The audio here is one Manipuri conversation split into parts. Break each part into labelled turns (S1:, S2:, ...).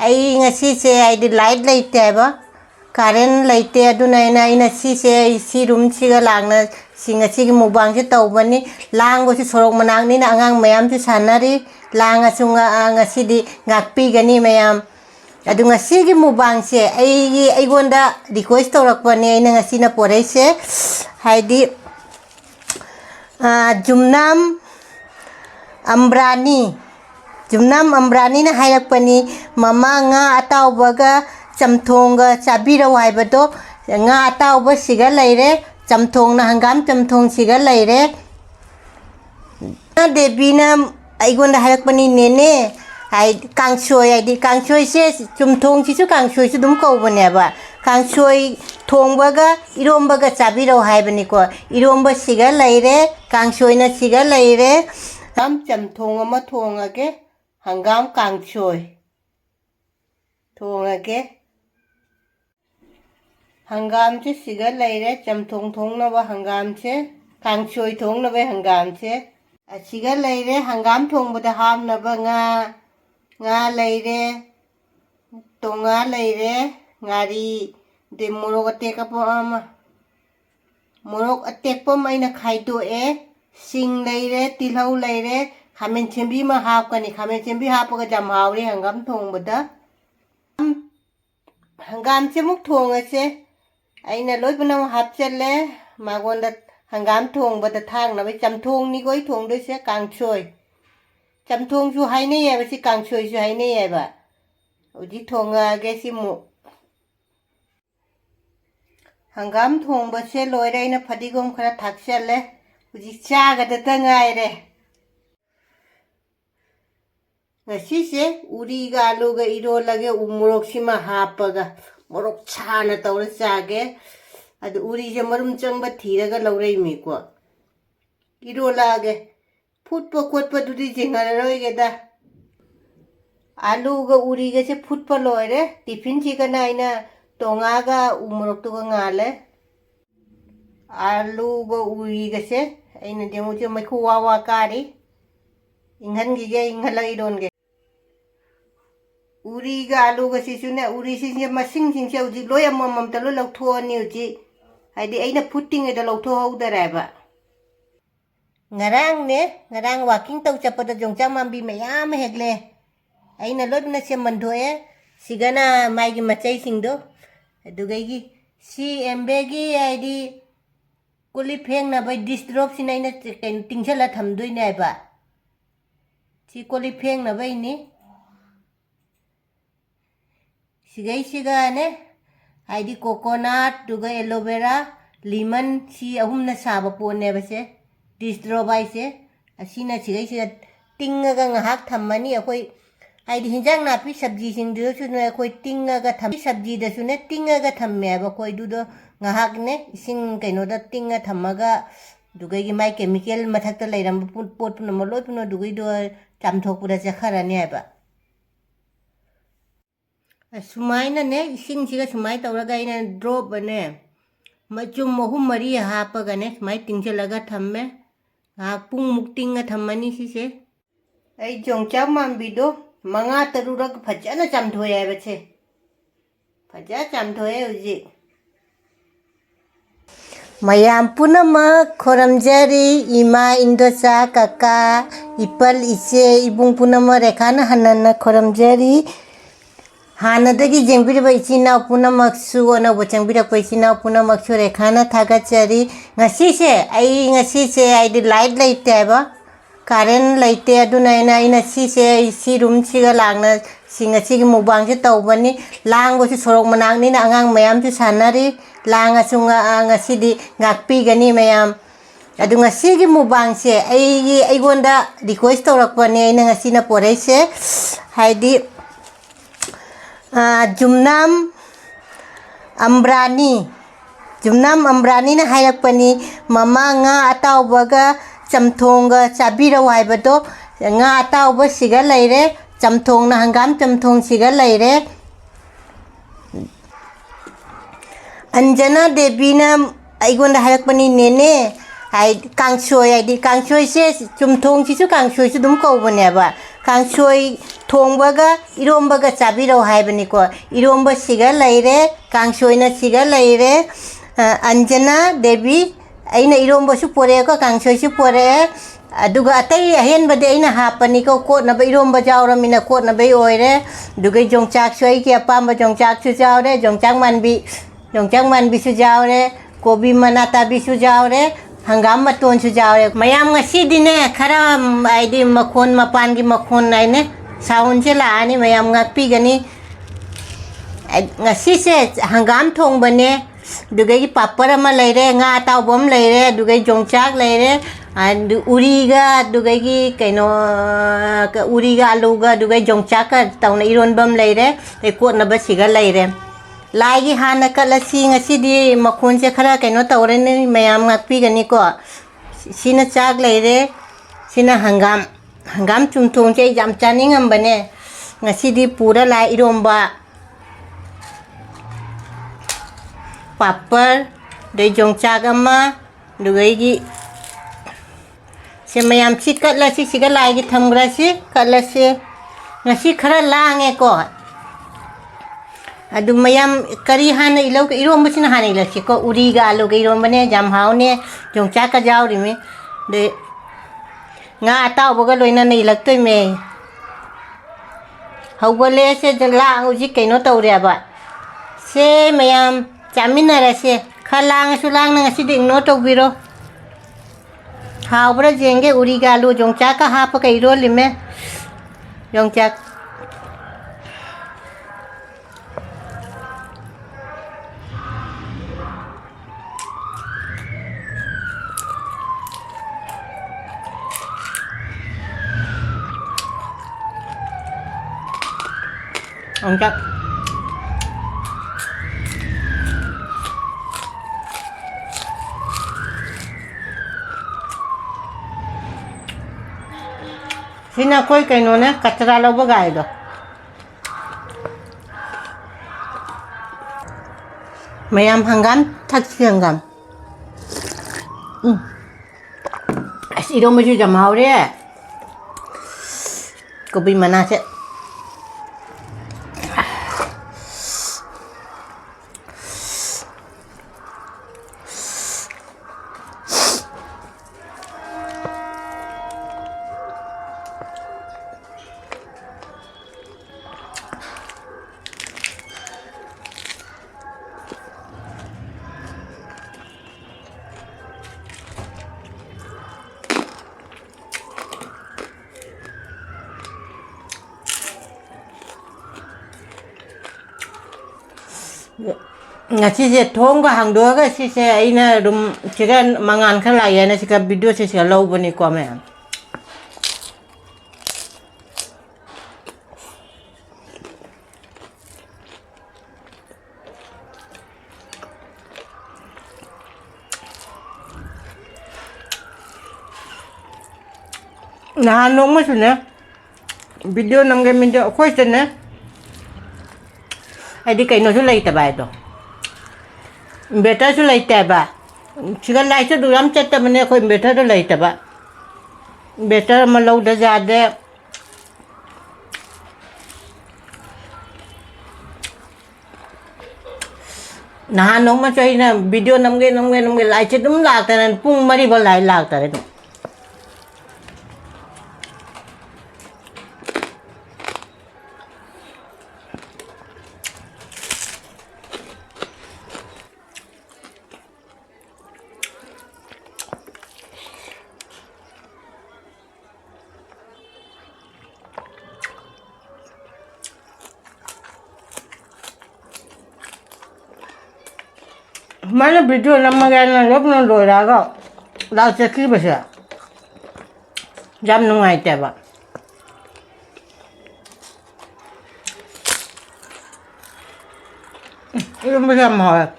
S1: ai ngasi ai di light leite ba current leite aduna ina si room chiga langna ngasi gi mubang se tawbani langgo si sorok manang ni na angang mayam si sanari langa sunga ngasi di ngakpi gani mayam adu ngasi gi mubang se ai gonda request tawrakpani aina ngasi na porai se haidi jumnam ambrani na hayakpani mama nga atawbaga chamthonga chabiraw haibado nga atawba siga leire chamthong na hangam chamthong siga leire na debina aigonda hayakpani nene ai kangsoi ai di kangsoi se chumthong si su kangsoi su dum kawbane ba kangsoi thongbaga irombaga chabiraw haibani ko iromba siga leire kangsoi na siga leire chamthong ama thongage hangam kangsoi thongage hangam se siga leire chamthong thongnaba hangam se kangsoi thongnaba hangam se asiga leire hangam thongbada hamnaba nga leire tonga leire ngari de morok atekpa maina khaito sing leire tilhau leire khamen chembi ma hapkani khamen chembi hapaga jam hawre hangam thongbada hangam se muk thongase aina loibana hapchalle magonda hangam thongbada thangnaba chamthong ni goi thongdoise kangsoi chamthong su haine yeba si kangsoi su haine yeba uji thonga ge si mu hangam thongba se loire aina phadigom khara thakchalle uji chaga da tangaire ngasi se uri ga alu ga irolage umurok sima hapaga morok chana tawra chage adu uri je marum changba thiraga laurei mi ko irolage futpa kotpa dudi jingara roige da alu ga uri ga se futpa loire tiffin chiga na ina tonga ga umurok tu ga ngale alu ga uri ga se aina demu che mai khu wa kari inghan gi ge inghala idon ge uri ga alu ga si sune uri si je masing sing se uji loya mamam talo lautho ni uji haidi aina putting e da lautho haudara ba ngarang walking tau chapada jongchang mambi mayam hegle aina lodna se mandhoe sigana mai gi machai singdo adugai si embegi aidi kuli pheng na bai distrop sin aina tingchala thamdoi nai ba si kuli pheng na bai ni siga ne aidi coconut duga aloe vera lemon si ahumna saba pone ba se distrop ai se asina siga tingaga ngahak thammani akoi aidi hinjang na pi sabji sing du su ne akoi tingaga tham sabji da su ne tingaga thamme ba koi du do ngahak ne sing kaino da tinga thammaga dugai gi mai chemical mathakta leiram pot puna moloi puna dugai do chamthok pura chakhara ne ba sumaina ne sing siga sumai tawraga ina drop ne machum mohum mari hapaga ne mai tingchalaga thamme pung muktinga thammani si se ai jongcham mambido manga tarurak phajana chamthoya bache phaja chamthoye uji mayam punamak khoramjari ima indosa kaka ipal ise ibung punama rekhana hanana khoramjari hanadagi jengbiriba ichina punamak su ona bochang ko ichina punamak su rekhana thagachari ngasi se ai di light leite ba current leite aduna ina si room chiga langna ngasi gi mubang se tawbani langgo si sorok manang ni na angang mayam si sanari langa sunga ngasi di ngakpi gani mayam adu ngasi gi mubang se ai gonda request tawrakpani aina ngasi na porai se haidi jumnam ambrani na hayakpani mama nga atawbaga chamthonga chabiraw haibado nga atawba siga leire chamthong na hangam chamthong siga leire anjana debina aigonda hayakpani nene ai kangsoi se chumthong si su kangsoi su dum kawbane ba kangsoi ꯊꯣꯡꯕꯒ ꯏꯔꯣꯝꯕꯒ ꯆꯥꯕꯤꯔꯣ ꯍꯥꯏꯕꯅꯤꯀꯣ ꯏꯔꯣꯝꯕ ꯁꯤꯒ ꯂꯩꯔꯦ ꯀꯥꯡꯁꯣꯏꯅ ꯁꯤꯒ ꯂꯩꯔꯦ ꯑꯟꯖꯅꯥ ꯗꯦꯕꯤ ꯑꯩꯅ ꯏꯔꯣꯝꯕꯁꯨ ꯄꯣꯔꯛꯑꯦꯀꯣ ꯀꯥꯡꯁꯣꯏꯁꯨ ꯄꯣꯔꯛꯑꯦ ꯑꯗꯨꯒ ꯑꯇꯩ ꯑꯍꯦꯟꯕꯗꯤ ꯑꯩꯅ ꯍꯥꯞꯄꯅꯤꯀꯣ ꯀꯣꯠꯅꯕ ꯏꯔꯣꯝꯕ ꯌꯥꯎꯔꯃꯤꯅ ꯀꯣꯠꯅꯕꯩ ꯑꯣꯏꯔꯦ ꯑꯗꯨꯒ ꯌꯣꯡꯆꯥꯛꯁꯨ ꯑꯩꯒꯤ ꯑꯄꯥꯝꯕ ꯌꯣꯡꯆꯥꯛꯁꯨ ꯌꯥꯎꯔꯦ ꯌꯣꯡꯆꯥꯛ ꯃꯥꯟꯕꯤꯁꯨ ꯌꯥꯎꯔꯦ ꯀꯣꯕꯤ ꯃꯅꯥ ꯇꯥꯕꯤꯁꯨ ꯌꯥꯎꯔꯦ ꯍꯪꯒꯥꯝ ꯃꯇꯣꯟꯁꯨ ꯌꯥꯎꯔꯦ ꯃꯌꯥꯝ ꯉꯁꯤꯗꯤꯅꯦ ꯈꯔ ꯍꯥꯏꯗꯤ ꯃꯈꯣꯟ ꯃꯄꯥꯟꯒꯤ ꯃꯈꯣꯟ ꯍꯥꯏꯅꯦ ꯁꯥꯎꯟꯁꯦ ꯂꯥꯛꯑꯅꯤ ꯃꯌꯥꯝ ꯉꯥꯛꯄꯤꯒꯅꯤ ꯉꯁꯤꯁꯦ ꯍꯪꯒꯥꯝ ꯊꯣꯡꯕꯅꯦ ꯑꯗꯨꯒꯩ ꯄꯥꯄꯔ ꯑꯃ ꯂꯩꯔꯦ ꯉꯥ ꯑꯇꯥꯎꯕ ꯑꯃ ꯂꯩꯔꯦ ꯑꯗꯨꯒꯩ ꯌꯣꯡꯆꯥꯛ ꯂꯩꯔꯦ 우리가 누가기 그노 우리가 알루가 누가 종착가 타우나 이런 범 레이레 에코나 버시가 레이레 라이기 하나 칼라시 ngasi디 makhonse khara keno tawrene mayam ngakpigani ko sina chak leire sina hangam chumthong che jam chaning ambane ngasidi pura la iromba papar de jongchak ama dugai se mayam chi katlasi siga laigi thamgrasi katlasi ngasi khara lange ko adu mayam kari hana ilo ke iromba sina hana ilasi ko uriga alu ke iromba ne jam haune jongchak ka jawri me de nga ataw boga loina nei laktoi me hawale se jala uji kaino tawre ba se mayam chamina rase khalang sulang na ngasi ding no tawbiro hawbra jenge uriga alu jongchak ka hapa ka iroli me jongchak jongchak sina koi kaino ne kachra lo bagai do mayam hangam thaksi hangam asiro maju jam haure kobi mana se ngasi se thong ga hang do ga si se aina rum chiga mangan khala ya na sika video se sika low bani ko me na nong ma su ne video nam ga min do question ne adi kai no su lai ta bai do बेटा से लेते हैं बा चिकन लाइट से दूर हम चलते बने कोई बेटा तो लेते बा बेटा मतलब उधर ज़्यादा नहा नों में चाहिए ना वीडियो नमगे लाइट से तुम लागता है पुंग मरी बोल लाइट लागता है तुम mana video namanya lop non do raga la cheki basa jam nungai te ba itu bisa mahal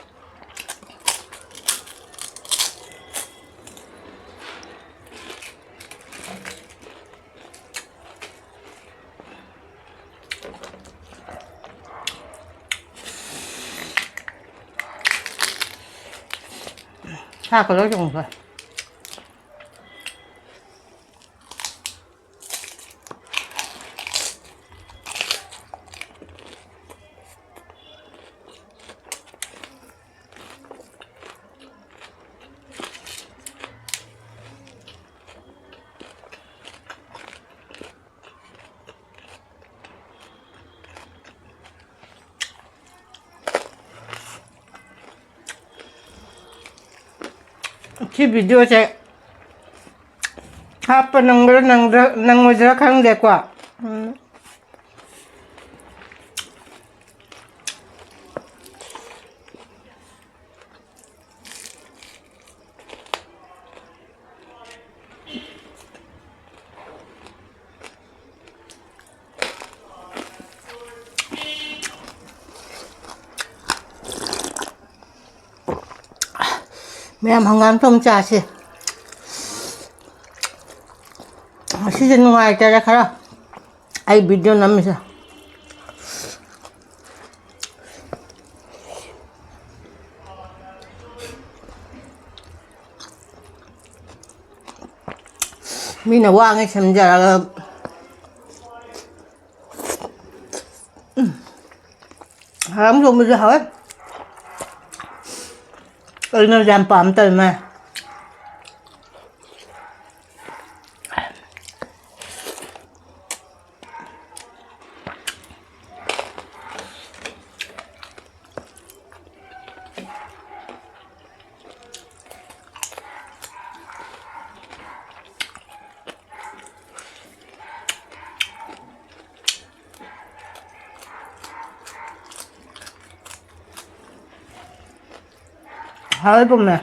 S1: cái đó dùng thôi 비디오 제 아빠 낭모지라 하는 데과 Mẹ không ăn tôm chả gì 시즌 ngoài cho ra khá ai video 남면서 미나 왕의 참자라 không dùng bây giờ hết nó làm bám tới mà hơi bụng nè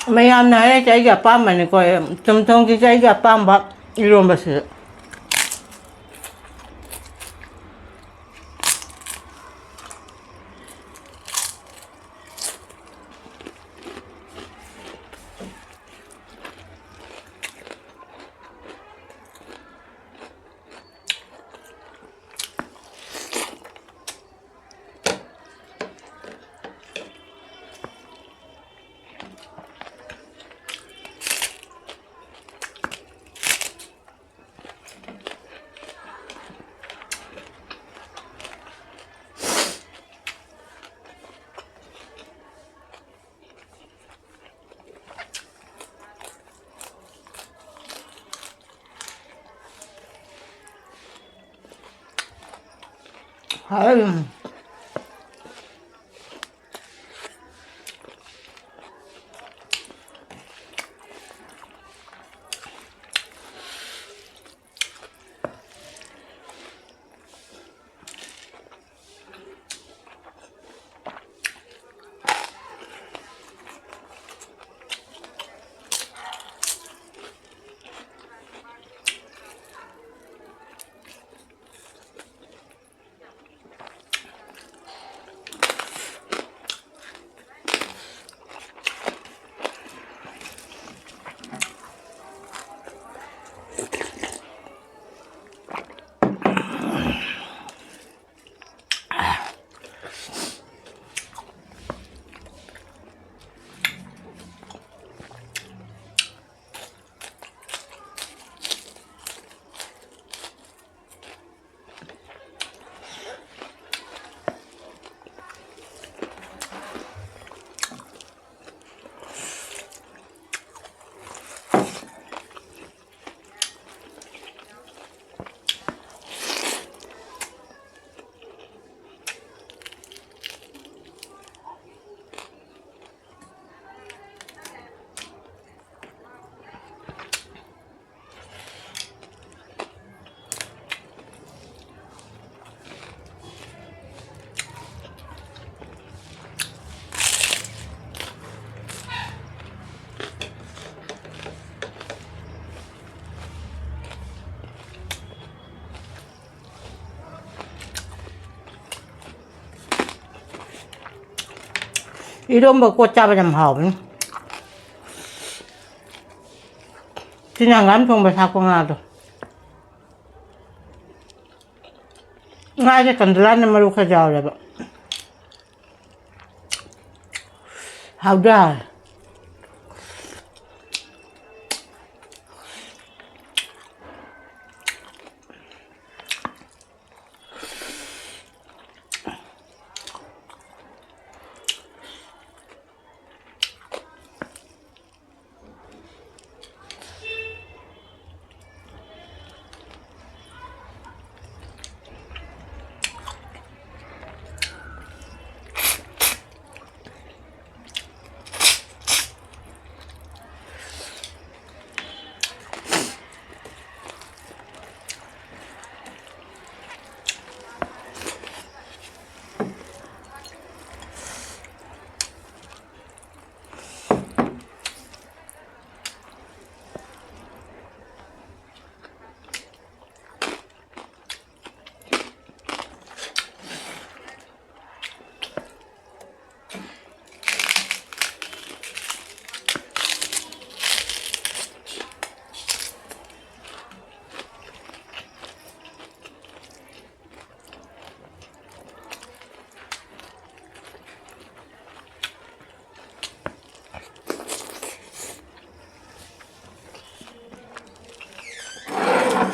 S1: mấy anh này chạy gặp ba mình coi trong thông chỉ chạy gặp ba bắp 이런 맛이 아유. 이런 먹고 짜바좀 하고 그냥 간통을 사고 나도 아직 건들라는 말로 가져오려고 하우다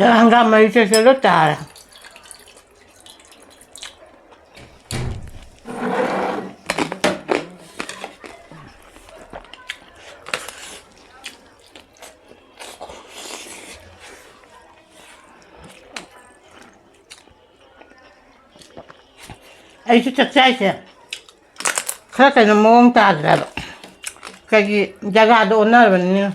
S1: hanggang may sasalot ay success kaya tayo mong tagal kaya jaga doon na niyo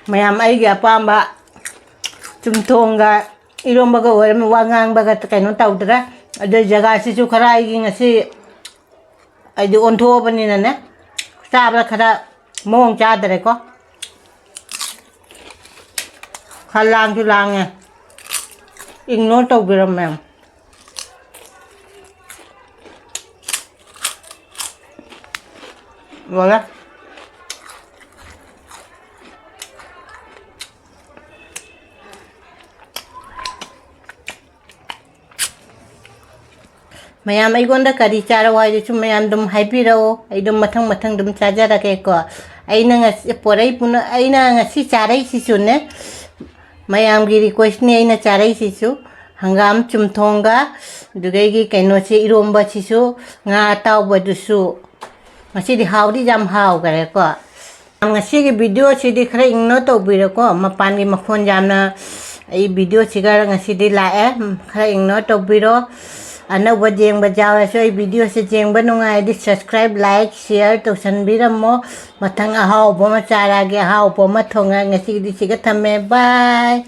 S1: mayam ay apamba tumthonga irombaga oram wangangbaga kaino tawdra adu jaga si chu khara ai ngasi ai di ontho bani na ne sabra khara mong cha dare ko khalang chu lang ignore tawbiram mem wala mayam ai gonda kari chara wai chu mayam dum happy ro ai dum mathang mathang dum chaja rake ko ai na porai puna ai na ngasi charai si chu ne mayam gi request ne ai na charai si chu hangam chumthonga dugai gi kaino se iromba si chu nga taw ba du su ngasi di haudi jam haw kare ko ngasi gi video si di khara ingno to bi ro ko mapan gi makhon jamna ai video sigar ngasi di la khara ingno to bi ro anaba jengba jawa so video se jengba nungai di subscribe like share to sanbiramo mathang ahaw boma chara ge ahaw boma thonga ngasi di siga thame bye